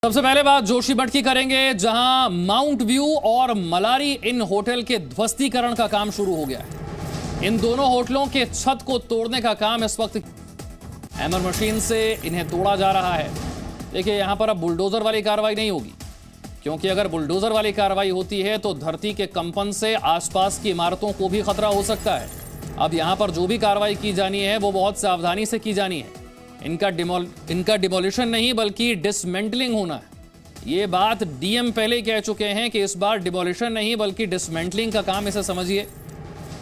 सबसे पहले बात जोशीमठ की करेंगे, जहां माउंट व्यू और मलारी इन होटल के ध्वस्तीकरण का काम शुरू हो गया है। इन दोनों होटलों के छत को तोड़ने का काम इस वक्त हैमर मशीन से इन्हें तोड़ा जा रहा है। देखिए, यहां पर अब बुलडोजर वाली कार्रवाई नहीं होगी, क्योंकि अगर बुलडोजर वाली कार्रवाई होती है तो धरती के कंपन से आसपास की इमारतों को भी खतरा हो सकता है। अब यहां पर जो भी कार्रवाई की जानी है वो बहुत सावधानी से की जानी है। इनका डिमोलिशन नहीं बल्कि डिसमेंटलिंग होना है। ये बात डीएम पहले ही कह चुके हैं कि इस बार डिमोलिशन नहीं बल्कि डिसमेंटलिंग का काम इसे समझिए,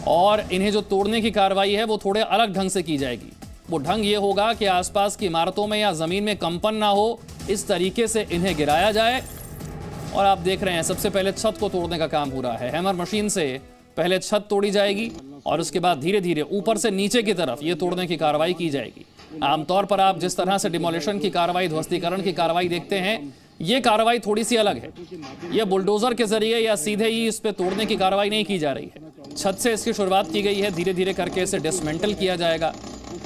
और इन्हें जो तोड़ने की कार्रवाई है वो थोड़े अलग ढंग से की जाएगी। वो ढंग ये होगा कि आसपास की इमारतों में या जमीन में कंपन ना हो, इस तरीके से इन्हें गिराया जाए। और आप देख रहे हैं सबसे पहले छत को तोड़ने का काम हो रहा है। हैमर मशीन से पहले छत तोड़ी जाएगी और उसके बाद धीरे धीरे ऊपर से नीचे की तरफ ये तोड़ने की कार्रवाई की जाएगी। आमतौर पर आप जिस तरह से डिमोलिशन की कार्रवाई, ध्वस्तीकरण की कार्रवाई देखते हैं, ये कार्रवाई थोड़ी सी अलग है। ये बुलडोजर के जरिए या सीधे ही इस पे तोड़ने की कार्रवाई नहीं की जा रही है। छत से इसकी शुरुआत की गई है, धीरे धीरे करके इसे डिसमेंटल किया जाएगा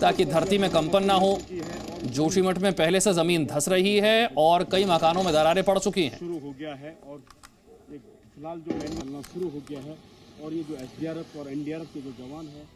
ताकि धरती में कंपन ना हो। जोशीमठ में पहले से जमीन धंस रही है और कई मकानों में दरारें पड़ चुकी हैं। शुरू हो गया है और फिलहाल जो लाइन चलना शुरू हो गया है, और ये जो एसडीआरएफ और एनडीआरएफ के जो जवान हैं।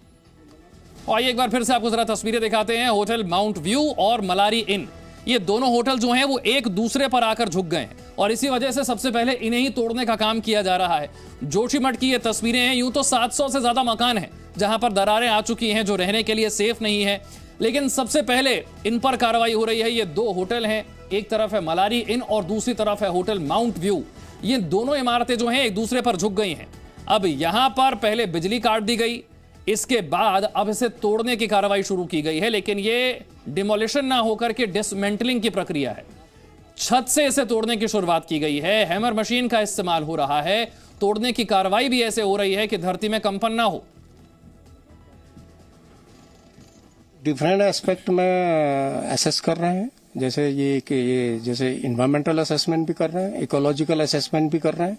और एक बार फिर से आपको जरा तस्वीरें दिखाते हैं। होटल माउंट व्यू और मलारी इन, ये दोनों होटल जो हैं वो एक दूसरे पर आकर झुक गए हैं और इसी वजह से सबसे पहले इन्हें ही तोड़ने का काम किया जा रहा है। जोशीमठ की ये तस्वीरें हैं। यूं तो 700 से ज्यादा मकान हैं जहां पर दरारें आ चुकी हैं, जो रहने के लिए सेफ नहीं है, लेकिन सबसे पहले इन पर कार्रवाई हो रही है। ये दो होटल हैं, एक तरफ है मलारी इन और दूसरी तरफ है होटल माउंट व्यू। ये दोनों इमारतें जो हैं एक दूसरे पर झुक गई हैं। अब यहां पर पहले बिजली काट दी गई, इसके बाद अब इसे तोड़ने की कार्रवाई शुरू की गई है, लेकिन ये डिमोलिशन ना होकर के डिसमेंटलिंग की प्रक्रिया है। छत से इसे तोड़ने की शुरुआत की गई है, हैमर मशीन का इस्तेमाल हो रहा है। तोड़ने की कार्रवाई भी ऐसे हो रही है कि धरती में कंपन ना हो। डिफरेंट एस्पेक्ट में एसेस कर रहे हैं, जैसे ये जैसे इन्वायरमेंटल असेसमेंट भी कर रहे हैं, इकोलॉजिकल असेसमेंट भी कर रहे हैं,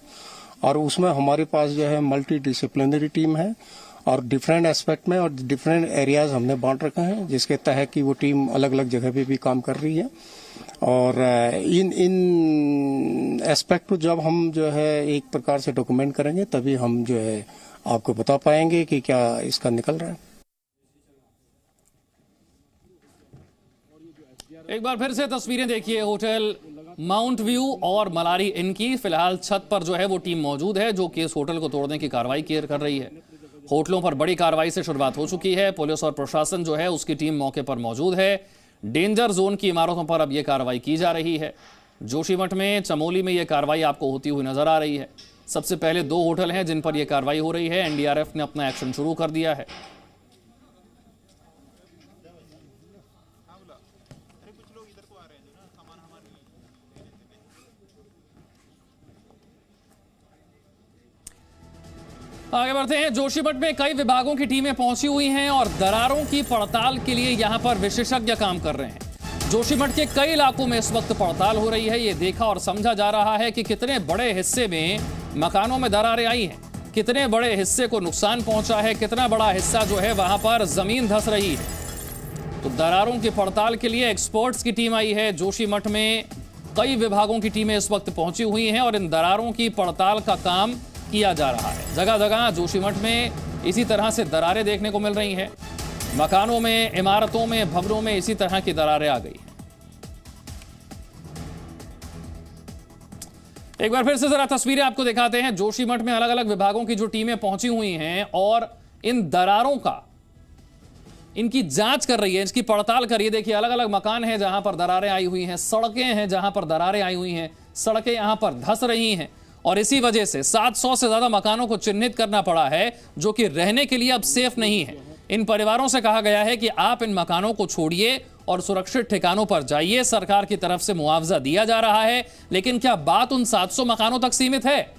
और उसमें हमारे पास जो है मल्टी डिसिप्लिनरी टीम है और डिफरेंट एस्पेक्ट में और डिफरेंट एरियाज हमने बांट रखे हैं, जिसके तहत कि वो टीम अलग अलग जगह पे भी काम कर रही है। और इन एस्पेक्ट को जब हम जो है एक प्रकार से डॉक्यूमेंट करेंगे तभी हम जो है आपको बता पाएंगे कि क्या इसका निकल रहा है। एक बार फिर से तस्वीरें देखिए होटल माउंट व्यू और मलारी इन की। फिलहाल छत पर जो है वो टीम मौजूद है जो कि इस होटल को तोड़ने की कार्रवाई कर रही है। होटलों पर बड़ी कार्रवाई से शुरुआत हो चुकी है। पुलिस और प्रशासन जो है उसकी टीम मौके पर मौजूद है। डेंजर जोन की इमारतों पर अब यह कार्रवाई की जा रही है। जोशीमठ में, चमोली में यह कार्रवाई आपको होती हुई नजर आ रही है। सबसे पहले दो होटल हैं जिन पर यह कार्रवाई हो रही है। एनडीआरएफ ने अपना एक्शन शुरू कर दिया है। आगे बढ़ते हैं। जोशीमठ में कई विभागों की टीमें पहुंची हुई हैं और दरारों की पड़ताल के लिए यहां पर विशेषज्ञ काम कर रहे हैं। जोशीमठ के कई इलाकों में इस वक्त पड़ताल हो रही है। ये देखा और समझा जा रहा है कि कितने बड़े हिस्से में मकानों में दरारें आई हैं, कितने बड़े हिस्से को नुकसान पहुंचा है, कितना बड़ा हिस्सा जो है वहां पर जमीन धंस रही है। तो दरारों की पड़ताल के लिए एक्सपर्ट्स की टीम आई है। जोशीमठ में कई विभागों की टीमें इस वक्त पहुंची हुई हैं और इन दरारों की पड़ताल का काम किया जा रहा है। जगह जगह जोशीमठ में इसी तरह से दरारें देखने को मिल रही हैं। मकानों में, इमारतों में, भवनों में इसी तरह की दरारें आ गई हैं। एक बार फिर से जरा तस्वीरें आपको दिखाते हैं। जोशीमठ में अलग अलग विभागों की जो टीमें पहुंची हुई हैं और इन दरारों का, इनकी जांच कर रही है, इसकी पड़ताल कर रही है। देखिए, अलग अलग मकान हैं जहां पर दरारें आई हुई हैं, सड़कें हैं जहां पर दरारें आई हुई हैं, सड़कें यहां पर धंस रही हैं और इसी वजह से 700 से ज्यादा मकानों को चिन्हित करना पड़ा है जो कि रहने के लिए अब सेफ नहीं है। इन परिवारों से कहा गया है कि आप इन मकानों को छोड़िए और सुरक्षित ठिकानों पर जाइए। सरकार की तरफ से मुआवजा दिया जा रहा है, लेकिन क्या बात उन 700 मकानों तक सीमित है?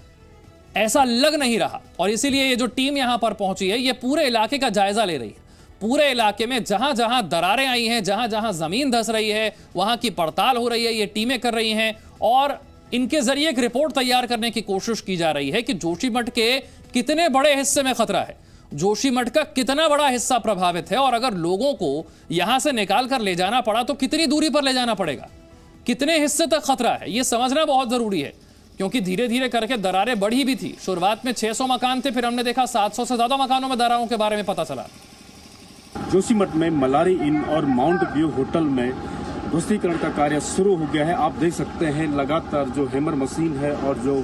ऐसा लग नहीं रहा। और इसीलिए ये जो टीम यहां पर पहुंची है ये पूरे इलाके का जायजा ले रही है। पूरे इलाके में जहां जहां दरारें आई हैं, जहां जहां जमीन धंस रही है, वहां की पड़ताल हो रही है। ये टीमें कर रही हैं और इनके जरिए एक रिपोर्ट तैयार करने की कोशिश की जा रही है कि जोशीमठ के कितने बड़े हिस्से में खतरा है, जोशीमठ का कितना बड़ा हिस्सा प्रभावित है, और अगर लोगों को यहां से निकाल कर ले जाना पड़ा तो कितनी दूरी पर ले जाना पड़ेगा, कितने हिस्से तक खतरा है ये समझना बहुत जरूरी है, क्योंकि धीरे धीरे करके दरारें बढ़ी भी थी। शुरुआत में 600 मकान थे, फिर हमने देखा 700 से ज्यादा मकानों में दरारों के बारे में पता चला। जोशीमठ में मलारी इन और माउंट व्यू होटल में ध्वस्तीकरण का कार्य शुरू हो गया है। आप देख सकते हैं लगातार जो हैमर मशीन है और जो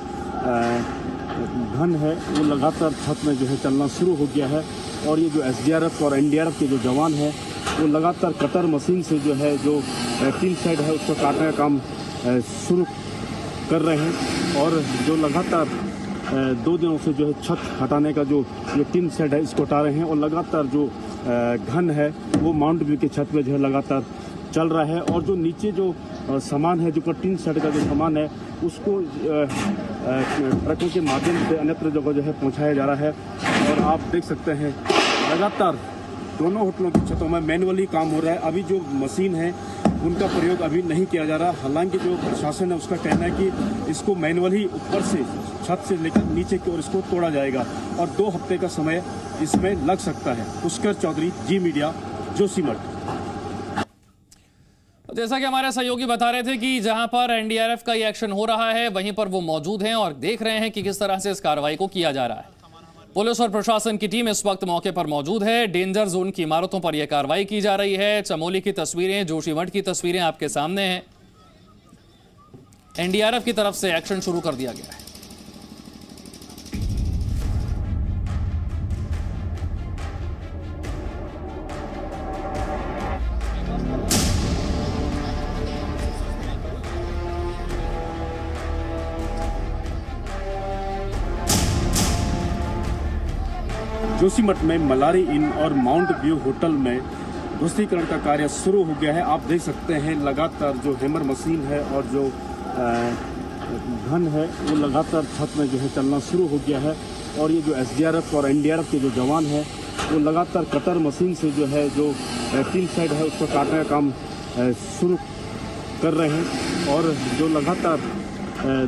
घन है वो लगातार छत में जो है चलना शुरू हो गया है। और ये जो एसडीआरएफ और एनडीआरएफ के जो जवान हैं वो लगातार कटर मशीन से जो है जो टीन शेड है उसको काटने का काम शुरू कर रहे हैं। और जो लगातार 2 दिनों से जो है छत हटाने का जो ये टीन शेड है इसको हटा रहे हैं। और लगातार जो घन है वो माउंट व्यू के छत में जो है लगातार चल रहा है। और जो नीचे जो सामान है, जो टीन शेड का जो सामान है उसको ट्रकों के माध्यम से अन्यत्र जगह जो है पहुंचाया जा रहा है। और आप देख सकते हैं लगातार दोनों होटलों की छतों में मैनुअली काम हो रहा है। अभी जो मशीन है उनका प्रयोग अभी नहीं किया जा रहा। हालांकि जो प्रशासन है उसका कहना है कि इसको मैनुअली ऊपर से छत से लेकर नीचे की ओर इसको तोड़ा जाएगा और 2 हफ्ते का समय इसमें लग सकता है। पुष्कर चौधरी, जी मीडिया, जोशीमठ। जैसा कि हमारे सहयोगी बता रहे थे कि जहां पर एनडीआरएफ का ये एक्शन हो रहा है वहीं पर वो मौजूद हैं और देख रहे हैं कि किस तरह से इस कार्रवाई को किया जा रहा है। पुलिस और प्रशासन की टीम इस वक्त मौके पर मौजूद है। डेंजर जोन की इमारतों पर यह कार्रवाई की जा रही है। चमोली की तस्वीरें, जोशीमठ की तस्वीरें आपके सामने हैं। एनडीआरएफ की तरफ से एक्शन शुरू कर दिया गया है। जोशीमठ में मलारी इन और माउंट व्यू होटल में ध्वस्तीकरण का कार्य शुरू हो गया है। आप देख सकते हैं लगातार जो हैमर मशीन है और जो घन है वो लगातार छत में जो है चलना शुरू हो गया है। और ये जो एसडीआरएफ और एनडीआरएफ के जो जवान हैं वो लगातार कटर मशीन से जो है जो टीन शेड है उसको काटने का काम शुरू कर रहे हैं। और जो लगातार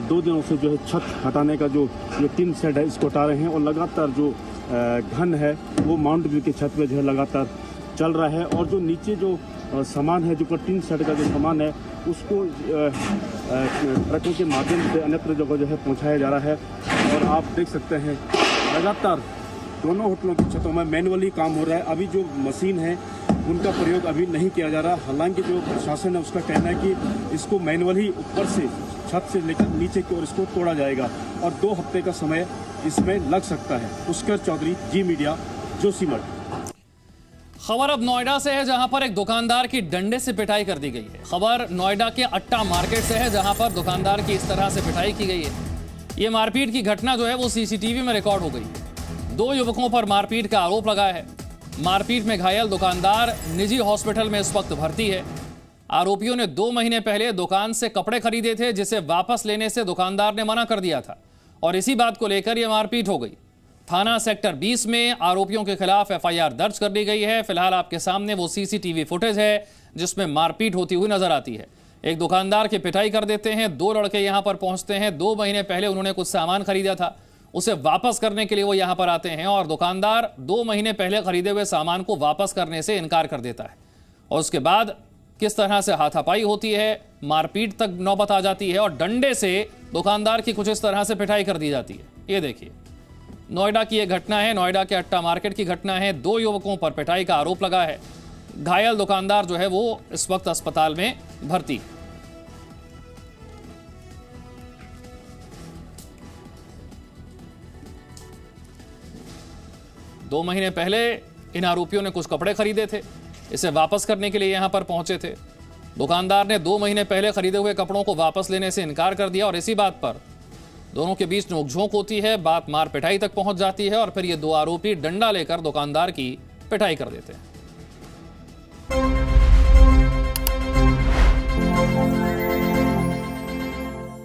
2 दिनों से जो है छत हटाने का जो ये टीन शेड है इसको हटा रहे हैं। और लगातार जो घन है वो माउंट व्यू के छत में जो है लगातार चल रहा है। और जो नीचे जो सामान है, जो टीन शेड का जो सामान है उसको ट्रकों के माध्यम से अन्यत्र जगह जो है पहुंचाया जा रहा है। और आप देख सकते हैं लगातार दोनों होटलों की छतों में मैनुअली काम हो रहा है। अभी जो मशीन है उनका प्रयोग अभी नहीं किया जा रहा। हालांकि जो प्रशासन है उसका कहना है कि इसको मैनुअली ऊपर से छत से लेकर नीचे की ओर इसको तोड़ा जाएगा और 2 हफ्ते का समय इसमें लग सकता है। पुष्कर चौधरी, जी मीडिया, जोशीमठ। खबर अब नोएडा से है, जहां पर एक दुकानदार की डंडे से पिटाई कर दी गई है। खबर नोएडा के अट्टा मार्केट से है, जहां पर दुकानदार की इस तरह से पिटाई की गई है। ये मारपीट की घटना जो है वो सीसीटीवी में रिकॉर्ड हो गई है। 2 युवकों पर मारपीट का आरोप लगा है। मारपीट में घायल दुकानदार निजी हॉस्पिटल में इस वक्त भर्ती है। आरोपियों ने 2 महीने पहले दुकान से कपड़े खरीदे थे, जिसे वापस लेने से दुकानदार ने मना कर दिया था और इसी बात को लेकर यह मारपीट हो गई। थाना सेक्टर 20 में आरोपियों के खिलाफ एफआईआर दर्ज कर ली गई है। फिलहाल आपके सामने वो सीसीटीवी फुटेज है जिसमें मारपीट होती हुई नजर आती है। एक दुकानदार की पिटाई कर देते हैं। 2 लड़के यहां पर पहुंचते हैं। 2 महीने पहले उन्होंने कुछ सामान खरीदा था, उसे वापस करने के लिए वो यहां पर आते हैं और दुकानदार 2 महीने पहले खरीदे हुए सामान को वापस करने से इनकार कर देता है। और उसके बाद किस तरह से हाथापाई होती है, मारपीट तक नौबत आ जाती है और डंडे से दुकानदार की कुछ इस तरह से पिटाई कर दी जाती है। ये देखिए, नोएडा की यह घटना है, नोएडा के अट्टा मार्केट की घटना है। 2 युवकों पर पिटाई का आरोप लगा है। घायल दुकानदार जो है वो इस वक्त अस्पताल में भर्ती है। दो महीने पहले इन आरोपियों ने कुछ कपड़े खरीदे थे, इसे वापस करने के लिए यहां पर पहुंचे थे। दुकानदार ने 2 महीने पहले खरीदे हुए कपड़ों को वापस लेने से इनकार कर दिया और इसी बात पर दोनों के बीच नोकझोंक होती है। बात मार पिटाई तक पहुंच जाती है और फिर ये 2 आरोपी डंडा लेकर दुकानदार की पिटाई कर देते हैं।